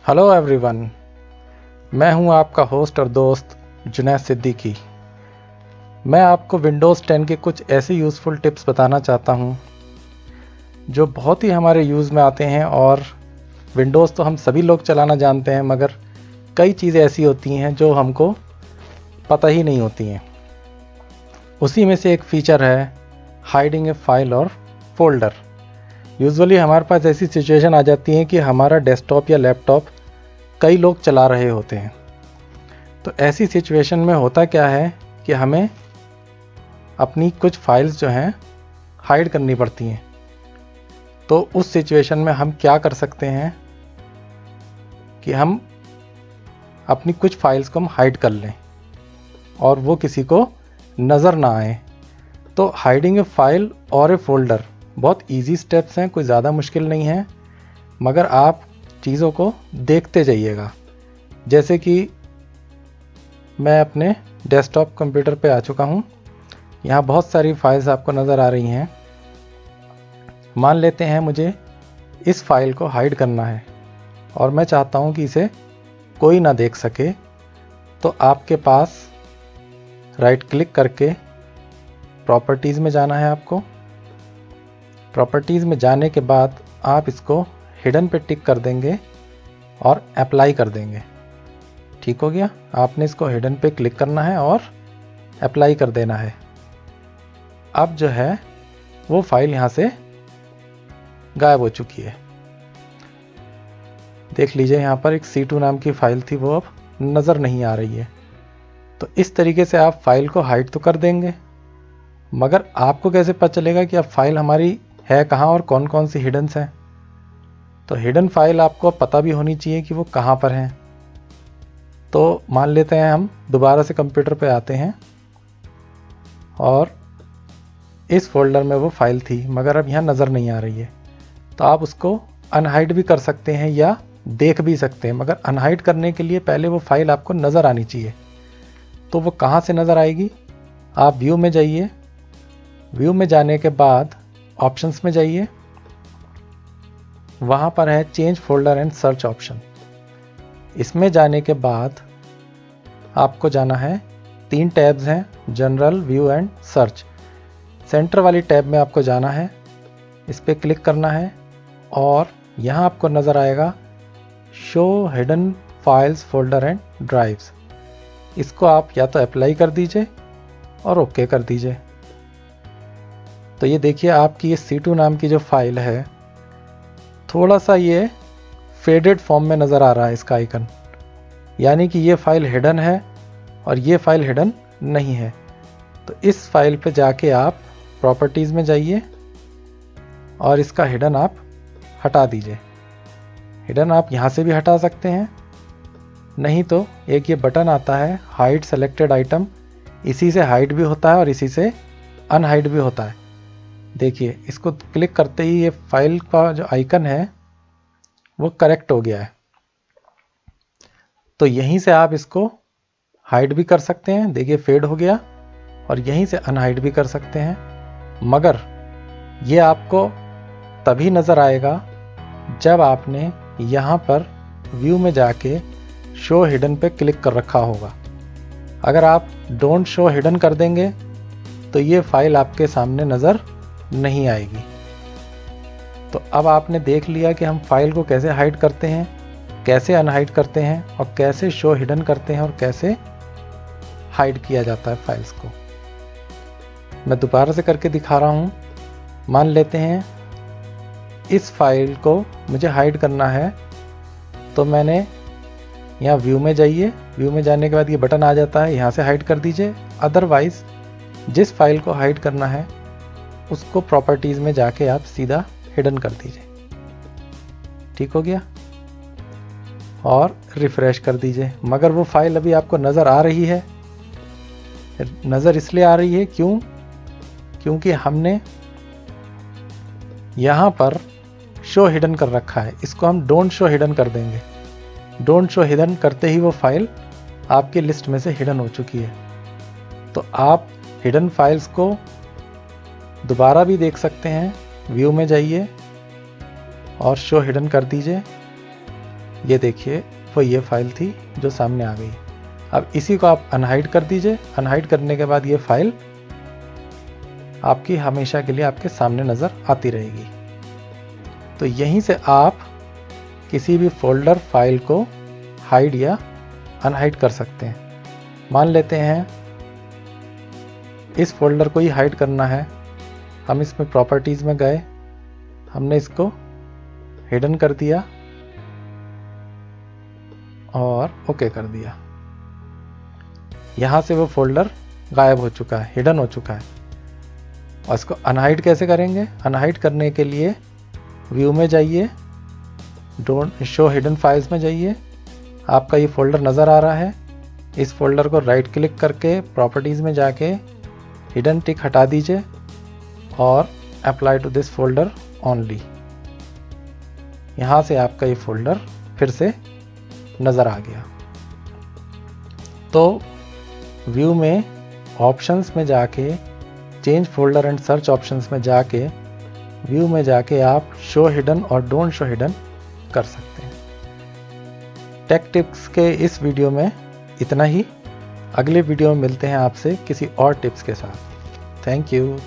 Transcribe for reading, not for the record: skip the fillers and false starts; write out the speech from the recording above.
Hello everyone, मैं हूं आपका होस्ट और दोस्त जुनैद सिद्दीकी। मैं आपको विंडोज़ 10 के कुछ ऐसे यूज़फुल टिप्स बताना चाहता हूं जो बहुत ही हमारे यूज़ में आते हैं। और विंडोज़ तो हम सभी लोग चलाना जानते हैं, मगर कई चीज़ें ऐसी होती हैं जो हमको पता ही नहीं होती हैं। उसी में से एक फ़ीचर है हाइडिंग ए फाइल और फोल्डर। यूजुअली हमारे पास ऐसी सिचुएशन आ जाती है कि हमारा डेस्कटॉप या लैपटॉप कई लोग चला रहे होते हैं। तो ऐसी सिचुएशन में होता क्या है कि हमें अपनी कुछ फाइल्स जो हैं हाइड करनी पड़ती हैं। तो उस सिचुएशन में हम क्या कर सकते हैं कि हम अपनी कुछ फाइल्स को हम हाइड कर लें और वो किसी को नज़र ना आए। तो हाइडिंग ए फाइल और ए फोल्डर बहुत इजी स्टेप्स हैं, कोई ज़्यादा मुश्किल नहीं है, मगर आप चीज़ों को देखते जाइएगा। जैसे कि मैं अपने डेस्कटॉप कंप्यूटर पे आ चुका हूँ। यहाँ बहुत सारी फाइल्स आपको नज़र आ रही हैं। मान लेते हैं मुझे इस फाइल को हाइड करना है और मैं चाहता हूँ कि इसे कोई ना देख सके। तो आपके पास राइट क्लिक करके प्रॉपर्टीज़ में जाना है। आपको प्रॉपर्टीज़ में जाने के बाद आप इसको हिडन पे टिक कर देंगे और अप्लाई कर देंगे। ठीक हो गया। आपने इसको हिडन पे क्लिक करना है और अप्लाई कर देना है। अब जो है वो फाइल यहाँ से गायब हो चुकी है। देख लीजिए, यहाँ पर एक C2 नाम की फाइल थी, वो अब नज़र नहीं आ रही है। तो इस तरीके से आप फाइल को हाइड तो कर देंगे, मगर आपको कैसे पता चलेगा कि अब फाइल हमारी है कहाँ और कौन कौन सी हिडन्स हैं। तो हिडन फाइल आपको पता भी होनी चाहिए कि वो कहाँ पर हैं। तो मान लेते हैं हम दोबारा से कंप्यूटर पे आते हैं और इस फोल्डर में वो फाइल थी, मगर अब यहाँ नज़र नहीं आ रही है। तो आप उसको अनहाइड भी कर सकते हैं या देख भी सकते हैं, मगर अनहाइड करने के लिए पहले वो फाइल आपको नज़र आनी चाहिए। तो वो कहाँ से नज़र आएगी? आप व्यू में जाइए। व्यू में जाने के बाद ऑप्शंस में जाइए। वहाँ पर है change folder and search option. इसमें जाने के बाद आपको जाना है, 3 टैब्स हैं, general, view and search. Centre वाली टैब में आपको जाना है, इस पर क्लिक करना है और यहाँ आपको नज़र आएगा show hidden files folder and drives. इसको आप या तो अप्लाई कर दीजिए और ओके कर दीजिए। तो ये देखिए, आपकी ये C2 नाम की जो फाइल है, थोड़ा सा ये फेडेड फॉर्म में नज़र आ रहा है इसका आइकन, यानी कि ये फाइल हिडन है और ये फाइल हिडन नहीं है। तो इस फाइल पे जाके आप प्रॉपर्टीज़ में जाइए और इसका हिडन आप हटा दीजिए। हिडन आप यहाँ से भी हटा सकते हैं, नहीं तो एक ये बटन आता है हाइड सेलेक्टेड आइटम, इसी से हाइड भी होता है और इसी से अनहाइड भी होता है। देखिए, इसको क्लिक करते ही ये फाइल का जो आइकन है वो करेक्ट हो गया है। तो यहीं से आप इसको हाइड भी कर सकते हैं। देखिए, फेड हो गया। और यहीं से अनहाइड भी कर सकते हैं, मगर ये आपको तभी नज़र आएगा जब आपने यहाँ पर व्यू में जाके शो हिडन पे क्लिक कर रखा होगा। अगर आप डोंट शो हिडन कर देंगे तो ये फाइल आपके सामने नज़र नहीं आएगी। तो अब आपने देख लिया कि हम फाइल को कैसे हाइड करते हैं, कैसे अनहाइड करते हैं और कैसे शो हिडन करते हैं और कैसे हाइड किया जाता है फाइल्स को। मैं दोबारा से करके दिखा रहा हूँ। मान लेते हैं इस फाइल को मुझे हाइड करना है, तो मैंने यहाँ व्यू में जाइए। व्यू में जाने के बाद ये बटन आ जाता है, यहाँ से हाइड कर दीजिए। अदरवाइज़ जिस फाइल को हाइड करना है उसको प्रॉपर्टीज़ में जाके आप सीधा हिडन कर दीजिए। ठीक हो गया। और रिफ़्रेश कर दीजिए, मगर वो फाइल अभी आपको नज़र आ रही है। नज़र इसलिए आ रही है क्योंकि हमने यहाँ पर शो हिडन कर रखा है। इसको हम डोंट शो हिडन कर देंगे। डोंट शो हिडन करते ही वो फाइल आपकी लिस्ट में से हिडन हो चुकी है। तो आप हिडन फाइल्स को दोबारा भी देख सकते हैं। व्यू में जाइए और शो हिडन कर दीजिए ये देखिए वो ये फाइल थी जो सामने आ गई। अब इसी को आप अनहाइड कर दीजिए। अनहाइड करने के बाद ये फाइल आपकी हमेशा के लिए आपके सामने नज़र आती रहेगी। तो यहीं से आप किसी भी फोल्डर फाइल को हाइड या अनहाइड कर सकते हैं। मान लेते हैं इस फोल्डर को ही हाइड करना है, हम इसमें प्रॉपर्टीज़ में गए, हमने इसको हिडन कर दिया और ओके कर दिया। यहाँ से वो फोल्डर गायब हो चुका है, हिडन हो चुका है। और इसको अनहाइड कैसे करेंगे? अनहाइड करने के लिए व्यू में जाइए, डोंट शो हिडन फाइल्स में जाइए, आपका ये फोल्डर नज़र आ रहा है। इस फोल्डर को राइट क्लिक करके प्रॉपर्टीज़ में जाके हिडन टिक हटा दीजिए और apply to this folder only. यहाँ से आपका ये फोल्डर फिर से नज़र आ गया। तो व्यू में ऑप्शंस में जाके change folder and search options में जाके व्यू में जाके आप शो हिडन और डोंट शो हिडन कर सकते हैं। टेक टिप्स के इस वीडियो में इतना ही। अगले वीडियो में मिलते हैं आपसे किसी और टिप्स के साथ। Thank you.